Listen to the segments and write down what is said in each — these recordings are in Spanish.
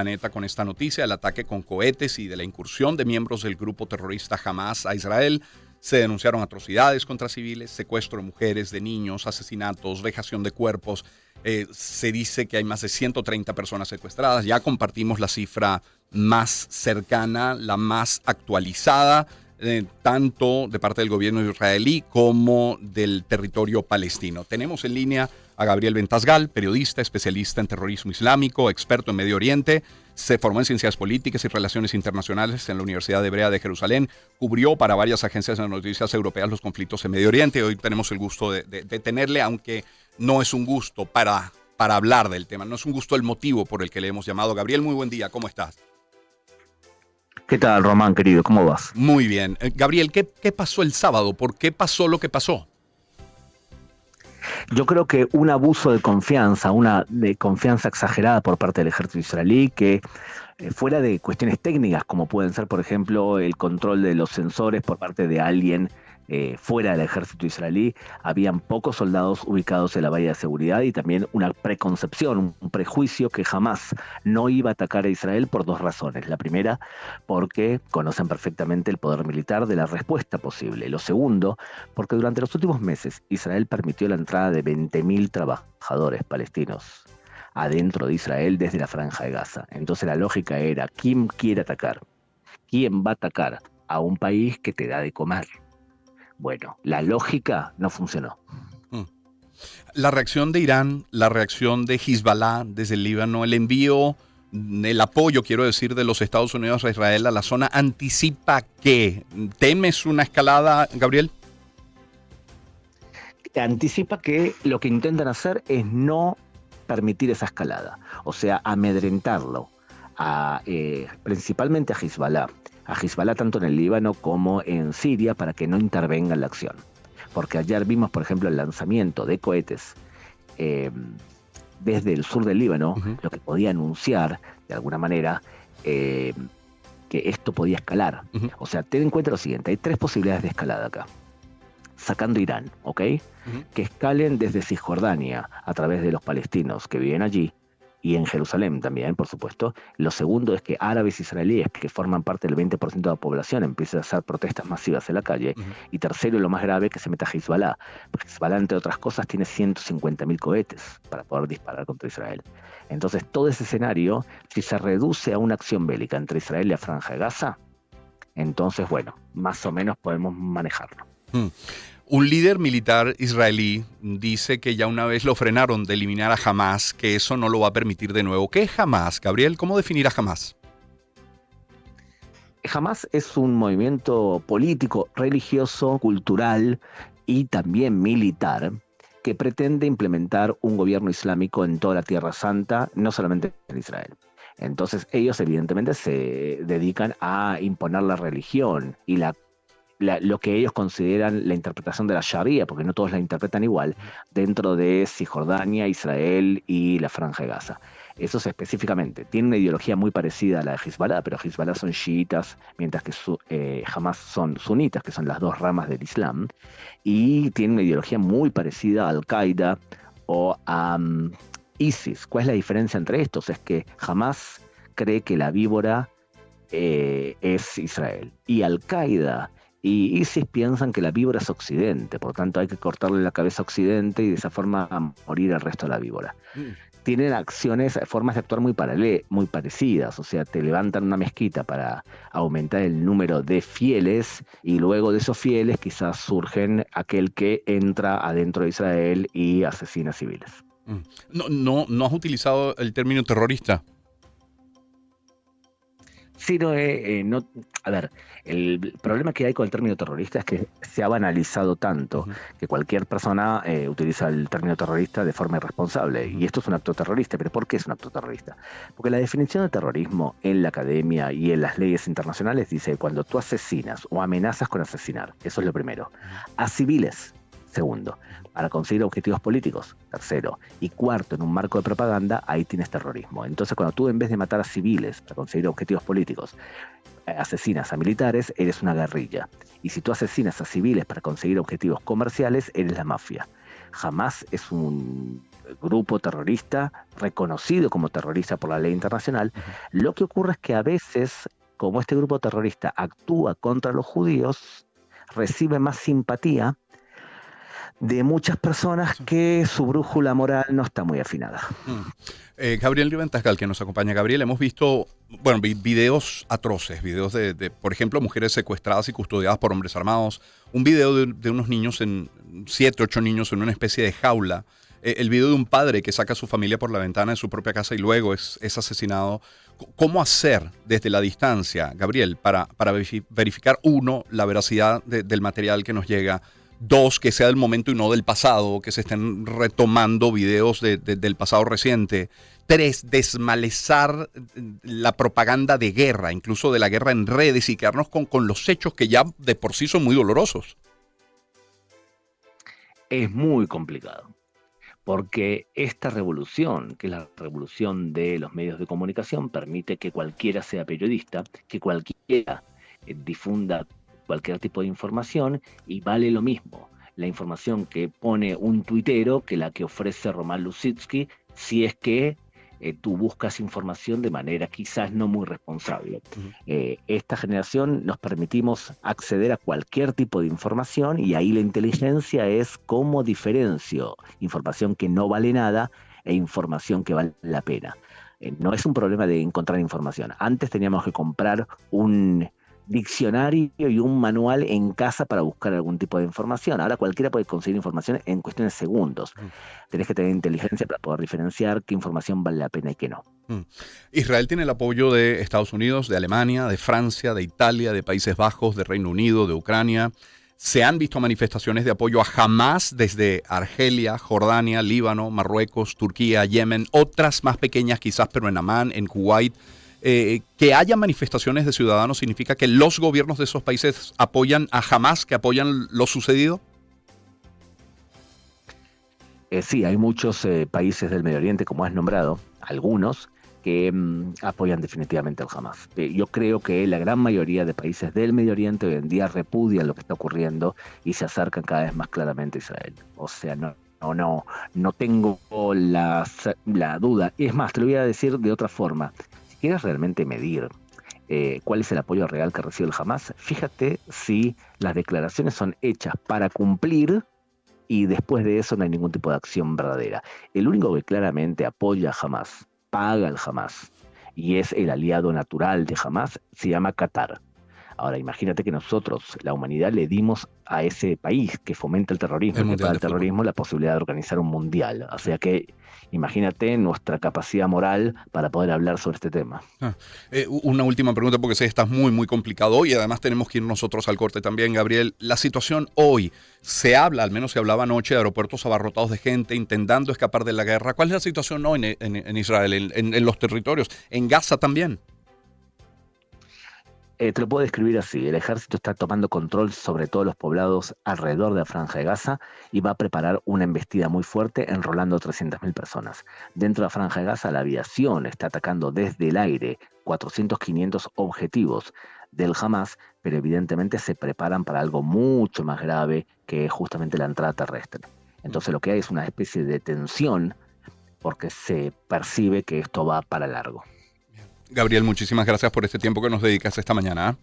Planeta con esta noticia del ataque con cohetes y de la incursión de miembros del grupo terrorista Hamas a Israel. Se denunciaron atrocidades contra civiles, secuestro de mujeres, de niños, asesinatos, vejación de cuerpos. Se dice que hay más de 130 personas secuestradas. Ya compartimos la cifra más cercana, la más actualizada, tanto de parte del gobierno israelí como del territorio palestino. Tenemos en línea a Gabriel Ventasgal, periodista, especialista en terrorismo islámico, experto en Medio Oriente. Se formó en Ciencias Políticas y Relaciones Internacionales en la Universidad Hebrea de Jerusalén. Cubrió para varias agencias de noticias europeas los conflictos en Medio Oriente. Hoy tenemos el gusto de tenerle, aunque no es un gusto para hablar del tema. No es un gusto el motivo por el que le hemos llamado. Gabriel, muy buen día. ¿Cómo estás? ¿Qué tal, Román, querido? ¿Cómo vas? Muy bien. Gabriel, ¿qué pasó el sábado? ¿Por qué pasó lo que pasó? Yo creo que un abuso de confianza, una de confianza exagerada por parte del ejército israelí, que fuera de cuestiones técnicas, como pueden ser, por ejemplo, el control de los sensores por parte de alguien fuera del ejército israelí, habían pocos soldados ubicados en la valla de seguridad y también una preconcepción, un prejuicio que jamás no iba a atacar a Israel por dos razones. La primera, porque conocen perfectamente el poder militar de la respuesta posible. Lo segundo, porque durante los últimos meses Israel permitió la entrada de 20.000 trabajadores palestinos adentro de Israel desde la Franja de Gaza. Entonces la lógica era, ¿quién quiere atacar? ¿Quién va a atacar a un país que te da de comer? Bueno, la lógica no funcionó. La reacción de Irán, la reacción de Hezbollah desde el Líbano, el envío, el apoyo, quiero decir, de los Estados Unidos a Israel a la zona, ¿anticipa qué? ¿Temes una escalada, Gabriel? Anticipa que lo que intentan hacer es no permitir esa escalada, o sea, amedrentarlo, principalmente a Hezbollah tanto en el Líbano como en Siria para que no intervenga en la acción. Porque ayer vimos, por ejemplo, el lanzamiento de cohetes desde el sur del Líbano, lo que podía anunciar, de alguna manera, que esto podía escalar. O sea, ten en cuenta lo siguiente, hay tres posibilidades de escalada acá. Sacando Irán, ¿ok? Que escalen desde Cisjordania a través de los palestinos que viven allí y en Jerusalén también, por supuesto. Lo segundo es que árabes israelíes que forman parte del 20% de la población empiecen a hacer protestas masivas en la calle. Y tercero, y lo más grave, que se meta Hezbollah. Porque Hezbollah, entre otras cosas, tiene 150.000 cohetes para poder disparar contra Israel. Entonces, todo ese escenario, si se reduce a una acción bélica entre Israel y la Franja de Gaza, entonces, bueno, más o menos podemos manejarlo. Un líder militar israelí dice que ya una vez lo frenaron de eliminar a Hamas, que eso no lo va a permitir de nuevo. ¿Qué es Hamas, Gabriel? ¿Cómo definir a Hamas? Hamas es un movimiento político, religioso, cultural y también militar que pretende implementar un gobierno islámico en toda la Tierra Santa, no solamente en Israel. Entonces ellos evidentemente se dedican a imponer la religión y lo que ellos consideran la interpretación de la Sharia, porque no todos la interpretan igual, dentro de Cisjordania, Israel y la Franja de Gaza. Esos específicamente tienen una ideología muy parecida a la de Hezbollah, pero Hezbollah son chiitas, mientras que Hamas son sunitas, que son las dos ramas del Islam, y tienen una ideología muy parecida a Al-Qaeda o a ISIS. ¿Cuál es la diferencia entre estos? Es que Hamas cree que la víbora es Israel, y Al-Qaeda y ISIS piensan que la víbora es Occidente, por tanto hay que cortarle la cabeza a Occidente y de esa forma morir al resto de la víbora. Tienen acciones, formas de actuar muy parecidas, o sea, te levantan una mezquita para aumentar el número de fieles y luego de esos fieles quizás surgen aquel que entra adentro de Israel y asesina civiles. No has utilizado el término terrorista. Sí, a ver, el problema que hay con el término terrorista es que se ha banalizado tanto que cualquier persona utiliza el término terrorista de forma irresponsable. Y esto es un acto terrorista. ¿Pero por qué es un acto terrorista? Porque la definición de terrorismo en la academia y en las leyes internacionales dice cuando tú asesinas o amenazas con asesinar, eso es lo primero, a civiles. Segundo, para conseguir objetivos políticos. Tercero. Y cuarto, en un marco de propaganda, ahí tienes terrorismo. Entonces, cuando tú en vez de matar a civiles para conseguir objetivos políticos, asesinas a militares, eres una guerrilla. Y si tú asesinas a civiles para conseguir objetivos comerciales, eres la mafia. Jamás es un grupo terrorista reconocido como terrorista por la ley internacional. Ujú. Lo que ocurre es que a veces, como este grupo terrorista actúa contra los judíos, recibe más simpatía de muchas personas Sí. que su brújula moral no está muy afinada. Mm. Gabriel Ventascal, que nos acompaña. Gabriel, hemos visto, bueno, videos atroces, videos de, por ejemplo, mujeres secuestradas y custodiadas por hombres armados, un video de unos niños, 7, 8 niños en una especie de jaula, el video de un padre que saca a su familia por la ventana de su propia casa y luego es asesinado. ¿Cómo hacer desde la distancia, Gabriel, para verificar, uno, la veracidad del material que nos llega? Dos, que sea del momento y no del pasado, que se estén retomando videos del pasado reciente. Tres, desmalezar la propaganda de guerra, incluso de la guerra en redes, y quedarnos con los hechos que ya de por sí son muy dolorosos. Es muy complicado, porque esta revolución, que es la revolución de los medios de comunicación, permite que cualquiera sea periodista, que cualquiera difunda cualquier tipo de información, y vale lo mismo la información que pone un tuitero que la que ofrece Roman Lusitsky, si es que tú buscas información de manera quizás no muy responsable. Ujú. Esta generación nos permitimos acceder a cualquier tipo de información, y ahí la inteligencia es cómo diferencio información que no vale nada e información que vale la pena. No es un problema de encontrar información. Antes teníamos que comprar un diccionario y un manual en casa para buscar algún tipo de información. Ahora cualquiera puede conseguir información en cuestiones de segundos. Mm. Tenés que tener inteligencia para poder diferenciar qué información vale la pena y qué no. Mm. Israel tiene el apoyo de Estados Unidos, de Alemania, de Francia, de Italia, de Países Bajos, de Reino Unido, de Ucrania. Se han visto manifestaciones de apoyo a Hamás desde Argelia, Jordania, Líbano, Marruecos, Turquía, Yemen, otras más pequeñas quizás, pero en Amán, en Kuwait. Que haya manifestaciones de ciudadanos significa que los gobiernos de esos países apoyan a Hamás, que apoyan lo sucedido. Sí, hay muchos países del Medio Oriente, como has nombrado, algunos, que apoyan definitivamente al Hamas. Yo creo que la gran mayoría de países del Medio Oriente hoy en día repudian lo que está ocurriendo y se acercan cada vez más claramente a Israel. O sea, no tengo la duda. Es más, te lo voy a decir de otra forma. Si quieres realmente medir cuál es el apoyo real que recibe el Hamas, fíjate si las declaraciones son hechas para cumplir y después de eso no hay ningún tipo de acción verdadera. El único que claramente apoya a Hamas, paga al Hamas, y es el aliado natural de Hamas, se llama Qatar. Ahora, imagínate que nosotros, la humanidad, le dimos a ese país que fomenta el terrorismo El y que Mundial paga de el Fútbol. terrorismo la posibilidad de organizar un mundial. O sea que imagínate nuestra capacidad moral para poder hablar sobre este tema. Una última pregunta, porque sé que estás muy, muy complicado hoy y además tenemos que ir nosotros al corte también, Gabriel. La situación hoy, se habla, al menos se hablaba anoche, de aeropuertos abarrotados de gente intentando escapar de la guerra. ¿Cuál es la situación hoy en Israel, en los territorios? ¿En Gaza también? Te lo puedo describir así: el ejército está tomando control sobre todos los poblados alrededor de la Franja de Gaza y va a preparar una embestida muy fuerte enrolando a 300.000 personas. Dentro de la Franja de Gaza, la aviación está atacando desde el aire 400, 500 objetivos del Hamas, pero evidentemente se preparan para algo mucho más grave, que es justamente la entrada terrestre. Entonces lo que hay es una especie de tensión porque se percibe que esto va para largo. Gabriel, muchísimas gracias por este tiempo que nos dedicas esta mañana.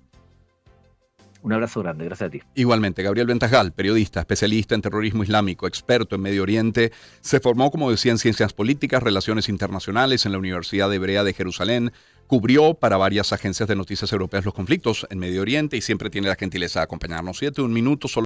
Un abrazo grande, gracias a ti. Igualmente, Gabriel Ventasgal, periodista, especialista en terrorismo islámico, experto en Medio Oriente, se formó, como decía, en ciencias políticas, relaciones internacionales en la Universidad Hebrea de Jerusalén, cubrió para varias agencias de noticias europeas los conflictos en Medio Oriente y siempre tiene la gentileza de acompañarnos. 7, un minuto solo.